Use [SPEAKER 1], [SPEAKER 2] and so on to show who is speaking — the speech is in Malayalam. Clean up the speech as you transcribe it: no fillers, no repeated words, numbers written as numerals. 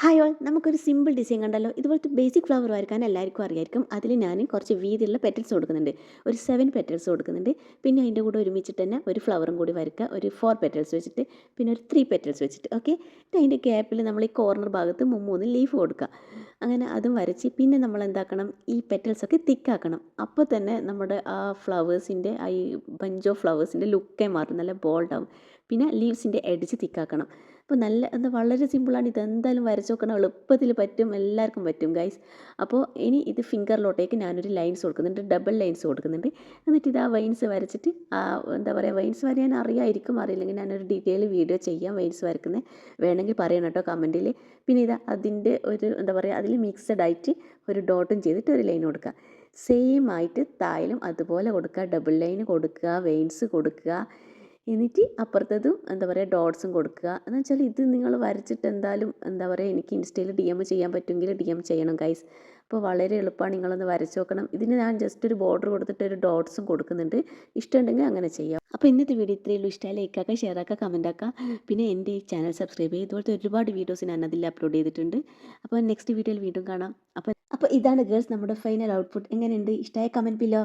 [SPEAKER 1] ഹായ് ഓൾ നമുക്കൊരു സിമ്പിൾ ഡിസൈൻ കണ്ടല്ലോ. ഇതുപോലത്തെ ബേസിക് ഫ്ലവർ വരയ്ക്കാൻ എല്ലാവർക്കും അറിയായിരിക്കും. അതിൽ ഞാൻ കുറച്ച് വീതിയുള്ള പെറ്റൽസ് കൊടുക്കുന്നുണ്ട്. ഒരു 7 പെറ്റൽസ് കൊടുക്കുന്നുണ്ട്. പിന്നെ അതിൻ്റെ കൂടെ ഒരുമിച്ചിട്ട് തന്നെ ഒരു ഫ്ലവറും കൂടി വരയ്ക്കുക. ഒരു 4 പെറ്റൽസ് വെച്ചിട്ട് പിന്നെ ഒരു 3 പെറ്റൽസ് വെച്ചിട്ട് ഓക്കെ. അതിൻ്റെ ഗ്യാപ്പിൽ നമ്മൾ ഈ കോർണർ ഭാഗത്ത് 3 ലീഫ് കൊടുക്കുക. അങ്ങനെ അതും വരച്ച് പിന്നെ നമ്മൾ എന്താക്കണം, ഈ പെറ്റൽസൊക്കെ തിക്കാക്കണം. അപ്പോൾ തന്നെ നമ്മുടെ ആ ഫ്ലവേഴ്സിൻ്റെ ഈ ബഞ്ച് ഓഫ് ഫ്ലവേഴ്സിൻ്റെ ലുക്കേ മാറും, നല്ല ബോൾഡാവും. പിന്നെ ലീവ്സിൻ്റെ എഡ്ജ് തിക്കാക്കണം. അപ്പോൾ നല്ല എന്താ വളരെ സിമ്പിളാണ്. ഇതെന്തായാലും വരച്ച് നോക്കണം, എളുപ്പത്തിൽ പറ്റും, എല്ലാവർക്കും പറ്റും ഗൈസ്. അപ്പോൾ ഇനി ഇത് ഫിംഗറിലോട്ടേക്ക് ഞാനൊരു ലൈൻസ് കൊടുക്കുന്നുണ്ട്, ഡബിൾ ലൈൻസ് കൊടുക്കുന്നുണ്ട്. എന്നിട്ട് ഇത് ആ വൈൻസ് വരച്ചിട്ട് എന്താ പറയുക, വൈൻസ് വരയാൻ അറിയായിരിക്കും, അറിയില്ലെങ്കിൽ ഞാനൊരു ഡീറ്റെയിൽ വീഡിയോ ചെയ്യാം വൈൻസ് വരക്കുന്നത്, വേണമെങ്കിൽ പറയണം കേട്ടോ കമൻറ്റിൽ. പിന്നെ ഇതാ അതിൻ്റെ ഒരു എന്താ പറയുക, അതിൽ മിക്സഡ് ആയിട്ട് ഒരു ഡോട്ടും ചെയ്തിട്ട് ഒരു ലൈൻ കൊടുക്കുക. സെയിം ആയിട്ട് താഴിലും അതുപോലെ കൊടുക്കുക, ഡബിൾ ലൈൻ കൊടുക്കുക, വെയിൻസ് കൊടുക്കുക. എന്നിട്ട് അപ്പുറത്തതും എന്താ പറയുക ഡോട്ട്സും കൊടുക്കുക. എന്ന് വെച്ചാൽ ഇത് നിങ്ങൾ വരച്ചിട്ട് എന്തായാലും എന്താ പറയുക, എനിക്ക് ഇൻസ്റ്റയിൽ DM ചെയ്യാൻ പറ്റുമെങ്കിൽ DM ചെയ്യണം ഗൈസ്. അപ്പോൾ വളരെ എളുപ്പമാണ്, നിങ്ങളൊന്ന് വരച്ച് നോക്കണം. ഇതിന് ഞാൻ ജസ്റ്റ് ഒരു ബോർഡർ കൊടുത്തിട്ട് ഒരു ഡോട്ട്സും കൊടുക്കുന്നുണ്ട്. ഇഷ്ടമുണ്ടെങ്കിൽ അങ്ങനെ ചെയ്യാം. അപ്പോൾ ഇന്നത്തെ വീഡിയോ ഇത്രയേ ഉള്ളൂ. ഇഷ്ടമായി ലൈക്ക് ആക്കുക, ഷെയർ ആക്കുക, കമൻറ്റ് ആക്കുക. പിന്നെ എൻ്റെ ഈ ചാനൽ സബ്സ്ക്രൈബ് ചെയ്യുക. ഇതുപോലത്തെ ഒരുപാട് വീഡിയോസ് ഞാൻ അതിൽ അപ്ലോഡ് ചെയ്തിട്ടുണ്ട്. അപ്പോൾ നെക്സ്റ്റ് വീഡിയോയിൽ വീണ്ടും കാണാം. അപ്പോൾ ഇതാണ് ഗേൾസ് നമ്മുടെ ഫൈനൽ ഔട്ട്പുട്ട്. എങ്ങനെയുണ്ട്, ഇഷ്ടമായ കമൻറ്റ് ബില്ലോ.